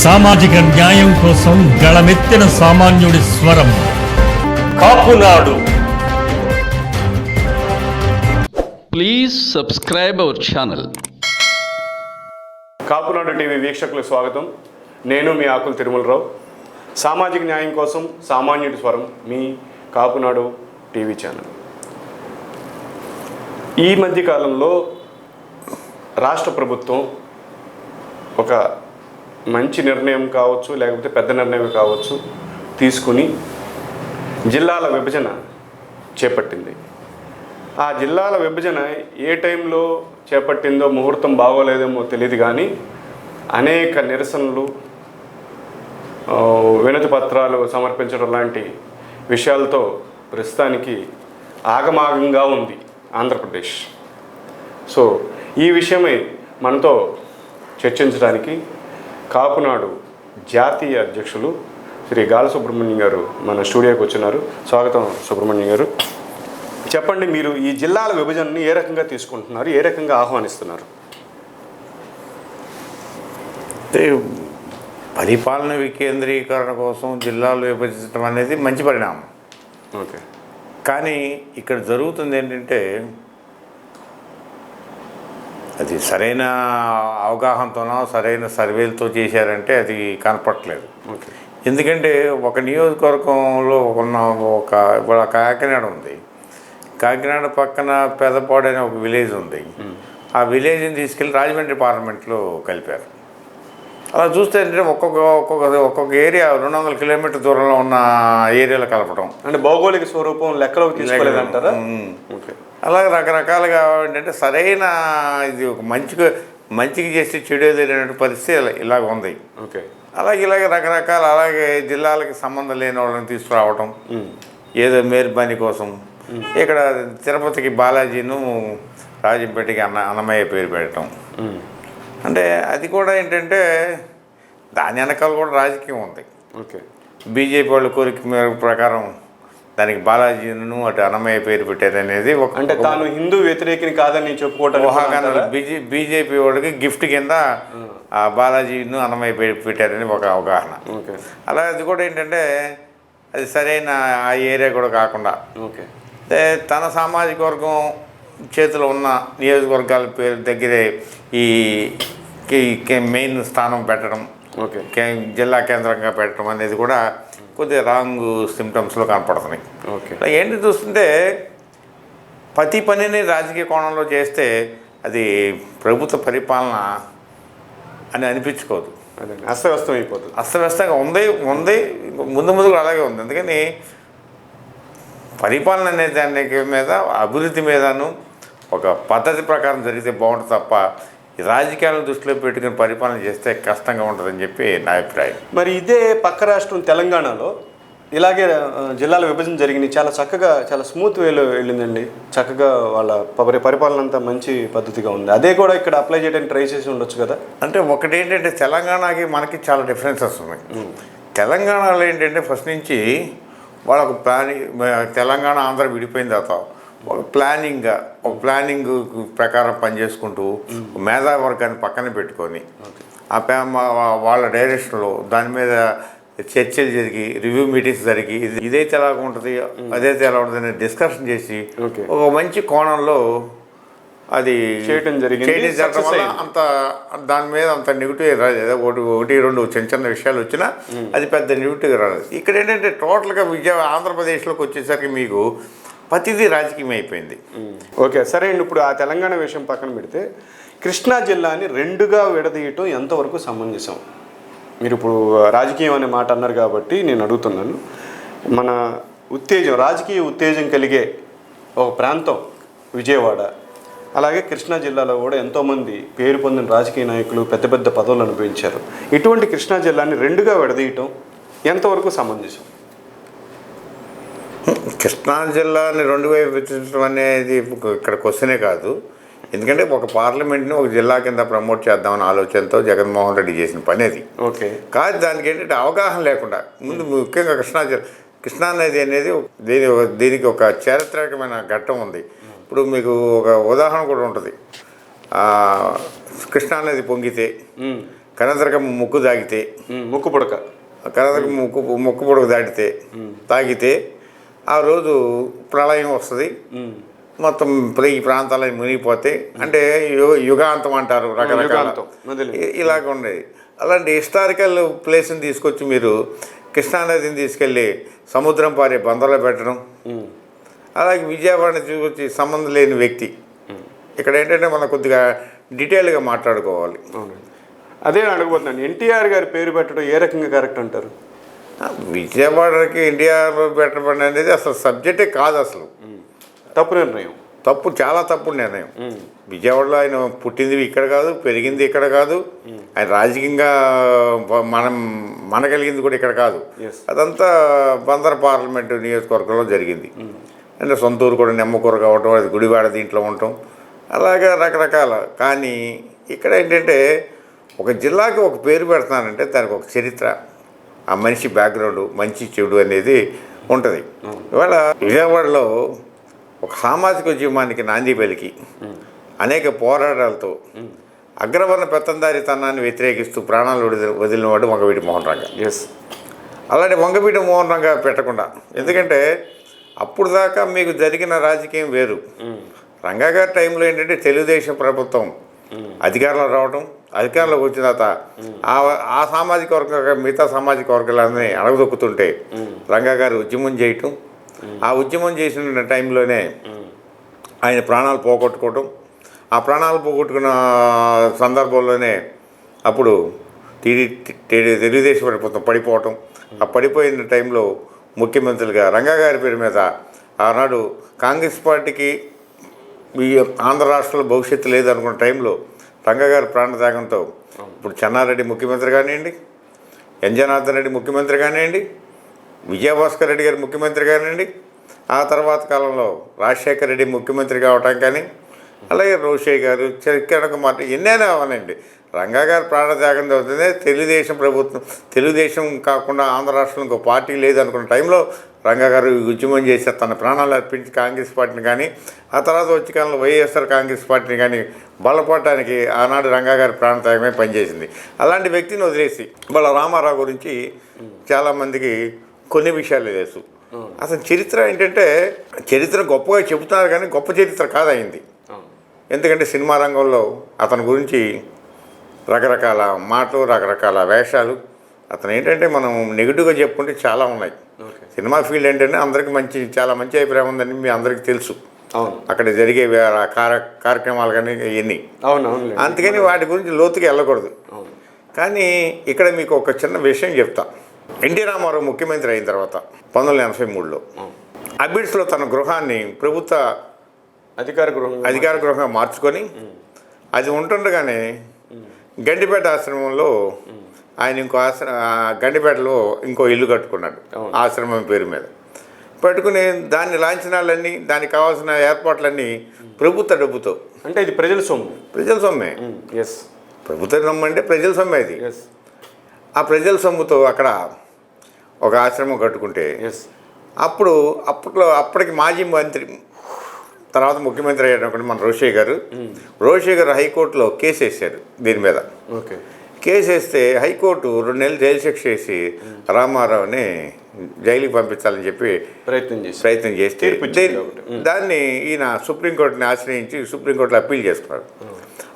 సామాజిక న్యాయం కోసం గళమెత్తిన సామాన్యుడి స్వరం Kapunadu. Please subscribe our channel. Kapunadu TV వీక్షకులకు స్వాగతం. నేను మీ ఆకుల తిరుమలరావు. సామాజిక న్యాయం కోసం సామాన్యుడి స్వరం మీ కాపునాడు టీవీ ఛానల్. ఈ మధ్యకాలంలో రాష్ట్ర ప్రభుత్వం ఒక మంచి నిర్ణయం కావచ్చు, లేకపోతే పెద్ద నిర్ణయం కావచ్చు తీసుకుని జిల్లాల విభజన చేపట్టింది. ఆ జిల్లాల విభజన ఏ టైంలో చేపట్టిందో ముహూర్తం బాగోలేదేమో తెలియదు, కానీ అనేక నిరసనలు, వినతి పత్రాలు సమర్పించడం లాంటి విషయాలతో ప్రస్తుతానికి ఆగమాగంగా ఉంది ఆంధ్రప్రదేశ్. సో ఈ విషయమై మనతో చర్చించడానికి కాపునాడు జాతీయ అధ్యక్షులు శ్రీ గాల సుబ్రహ్మణ్యం గారు మన స్టూడియోకి వచ్చినారు. స్వాగతం సుబ్రహ్మణ్యం గారు. చెప్పండి, మీరు ఈ జిల్లాల విభజనని ఏ రకంగా తీసుకుంటున్నారు, ఏ రకంగా ఆహ్వానిస్తున్నారు? పరిపాలన వికేంద్రీకరణ కోసం జిల్లాలు విభజించడం అనేది మంచి పరిణామం. ఓకే, కానీ ఇక్కడ జరుగుతుంది ఏంటంటే అది సరైన అవగాహనతోనో సరైన సర్వేలతో చేశారంటే అది కనపడట్లేదు. ఓకే, ఎందుకంటే ఒక నియోజకవర్గంలో ఇప్పుడు కాకినాడ ఉంది. కాకినాడ పక్కన పెదపాడు అనే ఒక విలేజ్ ఉంది. ఆ విలేజ్ని తీసుకెళ్ళి రాజమండ్రి పార్లమెంట్లో కలిపారు. అలా చూస్తే ఏంటంటే ఒక్కొక్క ఏరియా 200 కిలోమీటర్ దూరంలో ఉన్న ఏరియాలో కలపడం అంటే భౌగోళిక స్వరూపం లెక్కలోకి తీసుకోలేదంటారా? ఓకే, అలాగే రకరకాలుగా ఏంటంటే సరైన ఇది ఒక మంచికి చేస్తే చెడు తెలియనటువంటి పరిస్థితి ఇలాగ ఉంది. ఓకే, ఇలాగే రకరకాల అలాగే జిల్లాలకి సంబంధం లేని వాళ్ళని తీసుకురావటం ఏదో మేర్బాని కోసం. ఇక్కడ తిరుపతికి బాలాజీను, రాజంపేటకి అన్నమయ్య పేరు పెట్టడం అంటే అది కూడా ఏంటంటే దాని వెనకాల కూడా రాజకీయం ఉంది. ఓకే, బీజేపీ వాళ్ళ కోరిక ప్రకారం దానికి బాలాజీను అటు అన్నమయ్య పేరు పెట్టారనేది అంటే తాను హిందూ వ్యతిరేకిని కాదని చెప్పుకోవటం ఊహాగానాలు. బీజేపీ వాడికి గిఫ్ట్ కింద ఆ బాలాజీను అన్నమయ్య పేరు పెట్టారని ఒక అవగాహన. ఓకే, అలా అది కూడా ఏంటంటే అది సరైన ఆ ఏరియా కూడా కాకుండా ఓకే, తన సామాజిక వర్గం చేతిలో ఉన్న నియోజకవర్గాల పేరు దగ్గరే ఈ మెయిన్ స్థానం పెట్టడం, ఓకే, జిల్లా కేంద్రంగా పెట్టడం అనేది కూడా కొద్దిగా రాంగ్ సిమ్టమ్స్లో కనపడుతున్నాయి. ఓకే, ఏంటి చూస్తుంటే ప్రతి పనిని రాజకీయ కోణంలో చేస్తే అది ప్రభుత్వ పరిపాలన అని అనిపించుకోదు. అదే అస్తవ్యస్తం అయిపోతుంది. అస్తవ్యస్తంగా ఉంది ముందు అలాగే ఉంది. అందుకని పరిపాలన అనే దానికి మీద అభివృద్ధి మీదను ఒక పద్ధతి ప్రకారం జరిగితే బాగుంటుంది తప్ప రాజకీయాలను దృష్టిలో పెట్టుకుని పరిపాలన చేస్తే కష్టంగా ఉంటుందని చెప్పి నా అభిప్రాయం. మరి ఇదే పక్క రాష్ట్రం తెలంగాణలో ఇలాగే జిల్లాల విభజన జరిగింది. చాలా చక్కగా, చాలా స్మూత్ వేలో వెళ్ళిందండి. చక్కగా వాళ్ళ పరిపాలన అంతా మంచి పద్ధతిగా ఉంది. అదే కూడా ఇక్కడ అప్లై చేయడానికి ట్రై చేసి ఉండొచ్చు కదా. అంటే ఒకటి ఏంటంటే తెలంగాణకి మనకి చాలా డిఫరెన్సెస్ ఉన్నాయి. తెలంగాణలో ఏంటంటే ఫస్ట్ నుంచి వాళ్ళకు తెలంగాణ ఆంధ్ర విడిపోయిన తర్వాత ఒక ప్లానింగ్ ప్రకారం పనిచేసుకుంటూ మేధావర్గాన్ని పక్కన పెట్టుకొని వాళ్ళ డైరెక్షన్లో దాని మీద చర్చలు జరిగి రివ్యూ మీటింగ్స్ జరిగి ఇదైతే ఎలా ఉంటుంది అదైతే ఎలా ఉంటుంది అని డిస్కషన్ చేసి ఒక మంచి కోణంలో అది చేయడం జరగడం వల్ల అంత దాని మీద అంత నెగిటివ్ రాలేదు. ఒకటి రెండు చిన్న విషయాలు వచ్చినా అది పెద్ద నెగిటివ్ రాలేదు. ఇక్కడ ఏంటంటే టోటల్గా ఆంధ్రప్రదేశ్లోకి వచ్చేసరికి మీకు ప్రతిదీ రాజకీయం అయిపోయింది. ఓకే, సరే అండి. ఇప్పుడు ఆ తెలంగాణ విషయం పక్కన పెడితే కృష్ణా జిల్లాని రెండుగా విడదీయటం ఎంతవరకు సమంజసం? మీరు ఇప్పుడు రాజకీయం అనే మాట అన్నారు కాబట్టి నేను అడుగుతున్నాను. మన రాజకీయ ఉత్తేజం కలిగే ఒక ప్రాంతం విజయవాడ, అలాగే కృష్ణా జిల్లాలో కూడా ఎంతోమంది పేరు పొందిన రాజకీయ నాయకులు పెద్ద పెద్ద పదవులు అనుభవించారు. ఇటువంటి కృష్ణా జిల్లాని రెండుగా విడదీయటం ఎంతవరకు సమంజసం? కృష్ణా జిల్లాని రెండు వైపు విభజించడం అనేది ఇక్కడ క్వశ్చనే కాదు. ఎందుకంటే ఒక పార్లమెంట్ని ఒక జిల్లా కింద ప్రమోట్ చేద్దామని ఆలోచనతో జగన్మోహన్ రెడ్డి చేసిన పని అది. ఓకే, కాదు దానికి ఏంటంటే అవగాహన లేకుండా ముందు ముఖ్యంగా కృష్ణా నది అనేది దీనికి ఒక చారిత్రాత్మకమైన ఘట్టం ఉంది. ఇప్పుడు మీకు ఒక ఉదాహరణ కూడా ఉంటుంది. కృష్ణా నది పొంగితే కనదరక ముక్కు తాగితే, ముక్కు పుడక, కనదరక ముక్కు పొడకు దాటితే తాగితే ఆ రోజు ప్రళయం వస్తుంది, మొత్తం ఈ ప్రాంతాలని మునిగిపోతే, అంటే యుగాంతం అంటారు రకరకాల ఇలాగ ఉండేది. అలాంటి హిస్టారికల్ ప్లేస్ని తీసుకొచ్చి మీరు కృష్ణానదిని తీసుకెళ్ళి సముద్రం పారే బందర్లో పెట్టడం, అలాగే విజయవాడని తీసుకొచ్చి సంబంధం లేని వ్యక్తి. ఇక్కడ ఏంటంటే మనం కొద్దిగా డీటెయిల్గా మాట్లాడుకోవాలి. అదే అడగబోతున్నాను, ఎన్టీఆర్ గారి పేరు పెట్టడం ఏ రకంగా కరెక్ట్ అంటారు? విజయవాడకి ఎన్టీఆర్ పెట్టడం అనేది అసలు సబ్జెక్టే కాదు, అసలు తప్పు నిర్ణయం, చాలా తప్పుడు నిర్ణయం. విజయవాడలో ఆయన పుట్టింది ఇక్కడ కాదు, పెరిగింది ఇక్కడ కాదు, ఆయన రాజకీయంగా మనగలిగింది కూడా ఇక్కడ కాదు. అదంతా బందర్ పార్లమెంటు నియోజకవర్గంలో జరిగింది. అంటే సొంత ఊరు కూడా నెమ్మకూర కావటం, అది గుడివాడ దీంట్లో ఉండటం, అలాగే రకరకాల. కానీ ఇక్కడ ఏంటంటే ఒక జిల్లాకి ఒక పేరు పెడతానంటే దానికి ఒక చరిత్ర, ఆ మనిషి బ్యాక్గ్రౌండ్, మంచి చెడు అనేది ఉంటుంది. ఇవాళ విజయవాడలో ఒక సామాజిక ఉద్యమానికి నాంది పలికి అనేక పోరాటాలతో అగ్రవర్ణ పెత్తందారితనాన్ని వ్యతిరేకిస్తూ ప్రాణాలు వదిలినవాడు వంగవీటి మోహన్ రంగా. అలాంటి వంగవీటి మోహన్ రంగా పెట్టకుండా, ఎందుకంటే అప్పుడు దాకా మీకు జరిగిన రాజకీయం వేరు. రంగా గారి టైంలో ఏంటంటే తెలుగుదేశం ప్రభుత్వం అధికారంలో రావడం, అధికారంలోకి వచ్చిన తర్వాత ఆ సామాజిక వర్గం మిగతా సామాజిక వర్గాలన్నీ అణగదొక్కుతుంటే రంగా గారు ఉద్యమం చేయటం, ఆ ఉద్యమం చేసిన టైంలోనే ఆయన ప్రాణాలు పోగొట్టుకోవటం, ఆ ప్రాణాలు పోగొట్టుకున్న సందర్భంలోనే అప్పుడు తెలుగుదేశం ప్రభుత్వం పడిపోవటం, ఆ పడిపోయిన టైంలో ముఖ్యమంత్రులుగా రంగా గారి పేరు మీద ఆనాడు కాంగ్రెస్ పార్టీకి ఈ ఆంధ్ర రాష్ట్రంలో భవిష్యత్తు లేదనుకున్న టైంలో రంగా గారి ప్రాణత్యాగంతో ఇప్పుడు చెన్నారెడ్డి ముఖ్యమంత్రి కానివ్వండి, ఎన్ జనార్దన్ రెడ్డి ముఖ్యమంత్రి కానివ్వండి, విజయభాస్కర్ రెడ్డి గారు ముఖ్యమంత్రి కానివ్వండి, ఆ తర్వాత కాలంలో రాజశేఖర రెడ్డి ముఖ్యమంత్రి కావటం కానీ, అలాగే రోషయ్య గారు, కిరణ్ కుమార్, ఎన్నైనా అవనండి. రంగా గారు ప్రాణత్యాగం అవుతుంది. తెలుగుదేశం ప్రభుత్వం, తెలుగుదేశం కాకుండా ఆంధ్ర రాష్ట్రంలో ఇంకో పార్టీ లేదనుకున్న టైంలో రంగా గారు ఉద్యమం చేసి తన ప్రాణాలు అర్పించి కాంగ్రెస్ పార్టీని కానీ, ఆ తర్వాత వచ్చే కాలంలో వైఎస్ఆర్ కాంగ్రెస్ పార్టీని కానీ బలపడటానికి ఆనాడు రంగా గారి ప్రాణత్యాగమే పనిచేసింది. అలాంటి వ్యక్తిని వదిలేసి వాళ్ళ రామారావు గురించి చాలామందికి కొన్ని విషయాలు తెలుసు. అసలు చరిత్ర ఏంటంటే చరిత్ర గొప్పగా చెబుతున్నారు కానీ గొప్ప చరిత్ర కాదయింది. ఎందుకంటే సినిమా రంగంలో అతని గురించి రకరకాల మాటలు, రకరకాల వేషాలు, అతను ఏంటంటే మనం నెగిటివ్గా చెప్పుకుంటే చాలా ఉన్నాయి. సినిమా ఫీల్డ్ ఏంటంటే అందరికీ చాలా మంచి అభిప్రాయం ఉందని మీ అందరికీ తెలుసు. అక్కడ జరిగే కార్యక్రమాలు కానీ ఇవన్నీ. అందుకని వాటి గురించి లోతుగా వెళ్ళకూడదు. కానీ ఇక్కడ మీకు ఒక చిన్న విషయం చెప్తా. ఎన్టీ రామారావు ముఖ్యమంత్రి అయిన తర్వాత 1983లో అబిడ్స్లో తన గృహాన్ని ప్రభుత్వ అధికార గృహంగా మార్చుకొని అది ఉంటుండగానే గండిపేట ఆశ్రమంలో ఆయన గండిపేటలో ఇంకో ఇల్లు కట్టుకున్నాడు ఆశ్రమం పేరు మీద. పెట్టుకుని దాన్ని లాంఛనాలన్నీ, దానికి కావాల్సిన ఏర్పాట్లన్నీ ప్రభుత్వ డబ్బుతో. అంటే ఇది ప్రజల సొమ్మే. ప్రభుత్వ సొమ్ము అంటే ప్రజల సొమ్మే ఇది. ఆ ప్రజల సొమ్ముతో అక్కడ ఒక ఆశ్రమం కట్టుకుంటే అప్పటికి మాజీ మంత్రి, తర్వాత ముఖ్యమంత్రి అయ్యాడు మన రోషయ్య గారు హైకోర్టులో కేసు వేశారు దీని మీద. కేసు వేస్తే హైకోర్టు 2 నెలలు జైలు శిక్ష వేసి రామారావుని జైలుకి పంపించాలని చెప్పి ప్రయత్నం చేస్తే దాన్ని ఈయన సుప్రీంకోర్టుని ఆశ్రయించి సుప్రీంకోర్టులో అప్పీల్ చేసుకున్నాడు.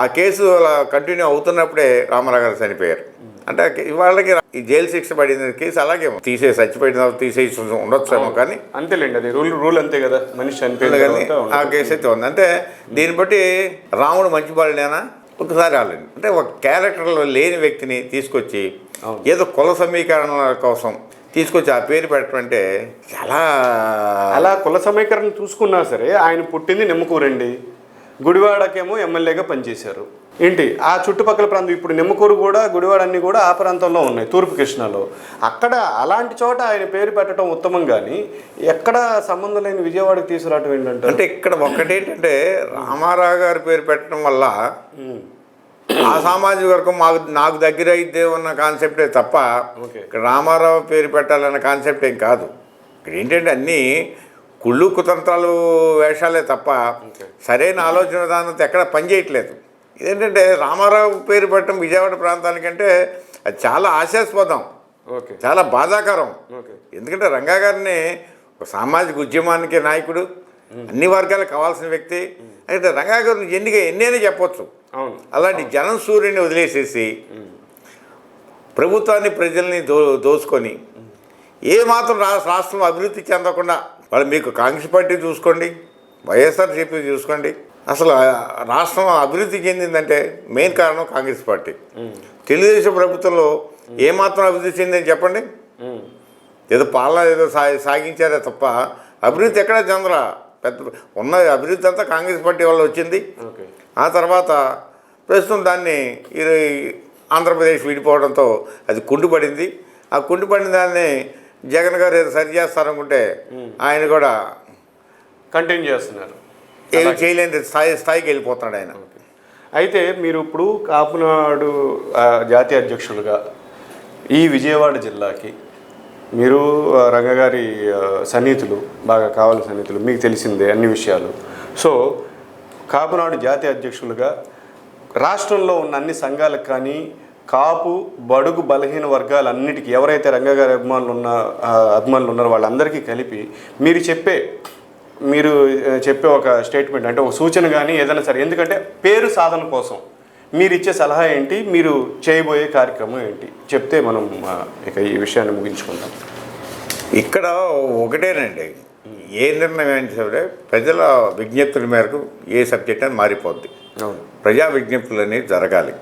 ఆ కేసు అలా కంటిన్యూ అవుతున్నప్పుడే రామారావు గారు చనిపోయారు. అంటే వాళ్ళకి ఈ జైలు శిక్ష పడిన కేసు అలాగే చచ్చిపోయిన తర్వాత తీసేసి ఉండొచ్చేమో, కానీ అంతేలేండి, అది రూల్ అంతే కదా, మనిషి చనిపోయింది కానీ ఆ కేసు అయితే ఉంది. అంటే దీన్ని బట్టి రాముడు మంచివాళ్ళేనా ఒకసారి ఆలోచన. అంటే ఒక క్యారెక్టర్లో లేని వ్యక్తిని తీసుకొచ్చి ఏదో కుల సమీకరణల కోసం తీసుకొచ్చి ఆ పేరు పెట్టడం అంటే చాలా, అలా కుల సమీకరణ చూసుకున్నా సరే ఆయన పుట్టింది నిమ్మకూరండి, గుడివాడకేమో ఎమ్మెల్యేగా పనిచేశారు. ఏంటి ఆ చుట్టుపక్కల ప్రాంతం, ఇప్పుడు నిమ్మకూరు కూడా గుడివాడ అన్నీ కూడా ఆ ప్రాంతంలో ఉన్నాయి, తూర్పు కృష్ణాలో. అక్కడ అలాంటి చోట ఆయన పేరు పెట్టడం ఉత్తమం, కానీ ఎక్కడ సంబంధం లేని విజయవాడకి తీసుకురావటం ఏంటంటే, అంటే ఇక్కడ ఒక్కటేంటంటే రామారావు గారి పేరు పెట్టడం వల్ల ఆ సామాజిక వర్గం నాకు దగ్గర అయితే ఉన్న కాన్సెప్టే తప్ప ఇక్కడ రామారావు పేరు పెట్టాలన్న కాన్సెప్ట్ ఏం కాదు. ఇక్కడ ఏంటంటే అన్నీ కుళ్ళు కుతంత్రాలు వేషాలే తప్ప సరైన ఆలోచన విధానంతో ఎక్కడ పనిచేయట్లేదు. ఇదేంటంటే రామారావు పేరు పెట్టడం విజయవాడ ప్రాంతానికంటే అది చాలా ఆశాస్పదం, ఓకే, చాలా బాధాకరం. ఓకే. ఎందుకంటే రంగా గారిని ఒక సామాజిక ఉద్యమానికి నాయకుడు, అన్ని వర్గాలకు కావాల్సిన వ్యక్తి. అయితే రంగా గారిని ఎన్నైనా చెప్పొచ్చు. అవును. అలాంటి జనం సూర్యుని వదిలేసేసి ప్రభుత్వాన్ని ప్రజల్ని దోచుకొని ఏ మాత్రం రాష్ట్రం అభివృద్ధి చెందకుండా, వాళ్ళు మీకు కాంగ్రెస్ పార్టీ చూసుకోండి, వైఎస్ఆర్సీపీ చూసుకోండి, అసలు రాష్ట్రం అభివృద్ధి చెందిందంటే మెయిన్ కారణం కాంగ్రెస్ పార్టీ. తెలుగుదేశం ప్రభుత్వంలో ఏమాత్రం అభివృద్ధి చెందని చెప్పండి. ఏదో పాలన ఏదో సాగించారే తప్ప అభివృద్ధి ఎక్కడా చెందరా. పెద్ద ఉన్న అభివృద్ధి అంతా కాంగ్రెస్ పార్టీ వల్ల వచ్చింది. ఆ తర్వాత ప్రస్తుతం దాన్ని ఆంధ్రప్రదేశ్ విడిపోవడంతో అది కుండిపడింది. ఆ కుండిపడిన దాన్ని జగన్ గారు ఏదో సరి చేస్తారనుకుంటే ఆయన కూడా కంటిన్యూ చేస్తున్నారు, ఏమి చేయలేని స్థాయికి వెళ్ళిపోతున్నాడు ఆయన. అయితే మీరు ఇప్పుడు కాపునాడు జాతీయ అధ్యక్షులుగా ఈ విజయవాడ జిల్లాకి మీరు రంగగారి సన్నిహితులు, బాగా కావాల్సిన సన్నిహితులు, మీకు తెలిసిందే అన్ని విషయాలు. సో కాపునాడు జాతీయ అధ్యక్షులుగా రాష్ట్రంలో ఉన్న అన్ని సంఘాలకు కానీ కాపు బడుగు బలహీన వర్గాలన్నిటికీ ఎవరైతే రంగగారి అభిమానులు ఉన్నారో వాళ్ళందరికీ కలిపి మీరు చెప్పే ఒక స్టేట్మెంట్ అంటే ఒక సూచన కానీ ఏదైనా సరే, ఎందుకంటే పేరు సాధన కోసం మీరు ఇచ్చే సలహా ఏంటి, మీరు చేయబోయే కార్యక్రమం ఏంటి చెప్తే మనం ఇక ఈ విషయాన్ని ముగించుకుంటాం. ఇక్కడ ఒకటేనండి, ఏ నిర్ణయం ఏంటి సరే ప్రజల విజ్ఞప్తుల మేరకు ఏ సబ్జెక్ట్ అని మారిపోద్ది. ప్రజా విజ్ఞప్తులు అనేవి జరగాలి.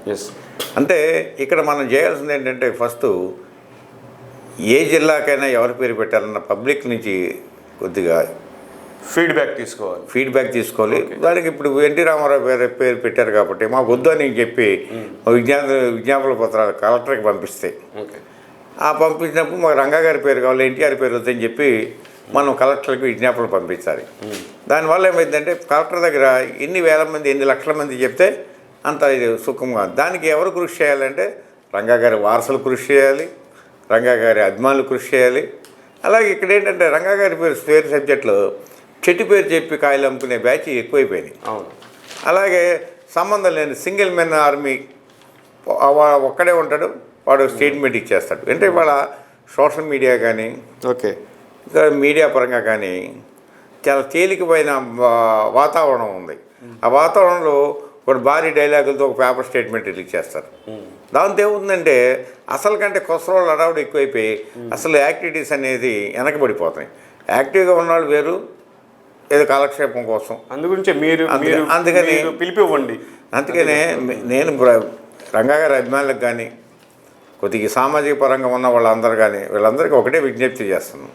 అంటే ఇక్కడ మనం చేయాల్సింది ఏంటంటే ఫస్ట్ ఏ జిల్లాకైనా ఎవరి పేరు పెట్టాలన్న పబ్లిక్ నుంచి కొద్దిగా ఫీడ్బ్యాక్ తీసుకోవాలి. దానికి ఇప్పుడు ఎన్టీ రామారావు పేరు పెట్టారు కాబట్టి మాకు వద్దు అని చెప్పి విజ్ఞాపన పత్రాలు కలెక్టర్కి పంపిస్తాయి. ఆ పంపించినప్పుడు మాకు రంగా గారి పేరు కావాలి, ఎన్టీఆర్ పేరు వద్దని చెప్పి మనం కలెక్టర్కి విజ్ఞాపనలు పంపించాలి. దానివల్ల ఏమైందంటే కలెక్టర్ దగ్గర ఎన్ని వేల మంది ఎన్ని లక్షల మంది చెప్తే అంత ఇది సుఖంగా. దానికి ఎవరు కృషి చేయాలంటే రంగా గారి వారసులు కృషి చేయాలి, రంగా గారి అభిమానులు కృషి చేయాలి. అలాగే ఇక్కడ ఏంటంటే రంగా గారి పేరు సబ్జెక్టులో చెట్టు పేరు చెప్పి కాయలు అమ్ముకునే బ్యాచ్ ఎక్కువైపోయినాయి. అలాగే సంబంధం లేని సింగిల్ మెన్ ఆర్మీ ఒక్కడే ఉంటాడు, వాడు స్టేట్మెంట్ ఇచ్చేస్తాడు. అంటే ఇవాళ సోషల్ మీడియా కానీ ఇంకా మీడియా పరంగా కానీ చాలా తేలికమైన వాతావరణం ఉంది. ఆ వాతావరణంలో ఒక భారీ డైలాగులతో ఒక పేపర్ స్టేట్మెంట్ రిలీజ్ చేస్తారు. దాంతో ఏముందంటే అసలు కంటే కొసరోళ్ళు అడవుడు ఎక్కువైపోయి అసలు యాక్టివిటీస్ అనేది వెనకబడిపోతాయి. యాక్టివ్గా ఉన్నవాళ్ళు వేరు, ఏదో కాలక్షేపం కోసం. అందుకని పిలిపివ్వండి. అందుకనే నేను రంగా గారి అభిమానులకు కానీ కొద్దిగా సామాజిక పరంగా ఉన్న వాళ్ళందరూ కానీ వీళ్ళందరికీ ఒకటే విజ్ఞప్తి చేస్తున్నాను.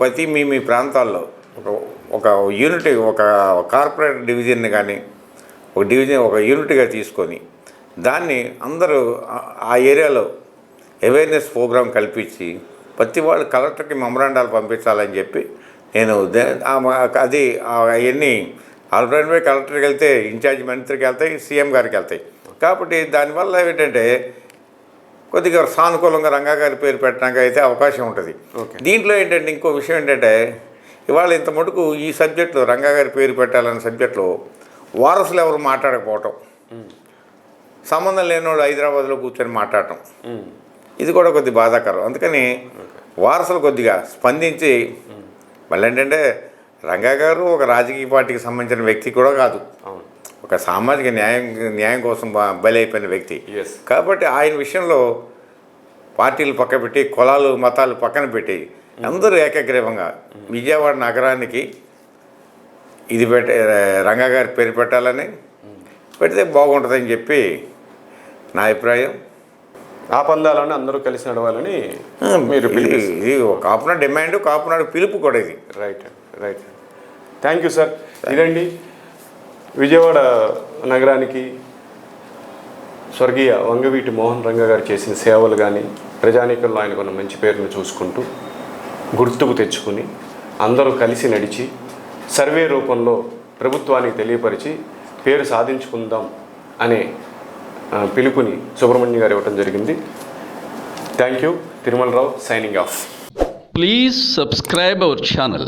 ప్రతి మీ ప్రాంతాల్లో ఒక యూనిటీ, ఒక కార్పొరేట్ డివిజన్ని కానీ ఒక యూనిట్గా తీసుకొని దాన్ని అందరూ ఆ ఏరియాలో అవేర్నెస్ ప్రోగ్రాం కల్పించి ప్రతి వాళ్ళు కలెక్టర్కి మెమరాండాలు పంపించాలని చెప్పి నేను అది అవన్నీ ఆల్రెడీ కలెక్టర్కి వెళ్తే ఇన్ఛార్జ్ మంత్రికి వెళ్తాయి, సీఎం గారికి వెళ్తాయి. కాబట్టి దానివల్ల ఏంటంటే కొద్దిగా సానుకూలంగా రంగా గారి పేరు పెట్టడానికి అయితే అవకాశం ఉంటుంది. దీంట్లో ఏంటంటే ఇంకో విషయం ఏంటంటే ఇవాళ ఇంత మటుకు ఈ సబ్జెక్టులో రంగా గారి పేరు పెట్టాలన్న సబ్జెక్టులో వారసులు ఎవరు మాట్లాడకపోవటం, సంబంధం లేనివాడు హైదరాబాద్లో కూర్చొని మాట్లాడటం, ఇది కూడా కొద్ది బాధాకరం. అందుకని వారసులు కొద్దిగా స్పందించి మళ్ళీ ఏంటంటే రంగా గారు ఒక రాజకీయ పార్టీకి సంబంధించిన వ్యక్తి కూడా కాదు, ఒక సామాజిక న్యాయం కోసం బలైపోయిన వ్యక్తి. కాబట్టి ఆయన విషయంలో పార్టీలు పక్క పెట్టి కులాలు మతాలు పక్కన పెట్టి అందరూ ఏకగ్రీవంగా విజయవాడ నగరానికి ఇది రంగా గారి పేరు పెట్టాలని పెడితే బాగుంటుందని చెప్పి నా అభిప్రాయం. ఆ పందాలని అందరూ కలిసి నడవాలని మీరు ఇది కాపునాడు డిమాండ్, కాపునాడు పిలుపు కూడా ఇది. రైట్. Thank you sir. ఇదండి విజయవాడ నగరానికి స్వర్గీయ వంగవీటి మోహన్ రంగా గారు చేసిన సేవలు కానీ ప్రజానీకంలో ఆయనకున్న మంచి పేరును చూసుకుంటూ గుర్తుకు తెచ్చుకుని అందరూ కలిసి నడిచి సర్వే రూపంలో ప్రభుత్వానికి తెలియపరిచి పేరు సాధించుకుందాం అనే పిలుపుని సుబ్రహ్మణ్యం గారు ఇవ్వటం జరిగింది. Thank you. Tirumalarao signing off. Please subscribe our channel.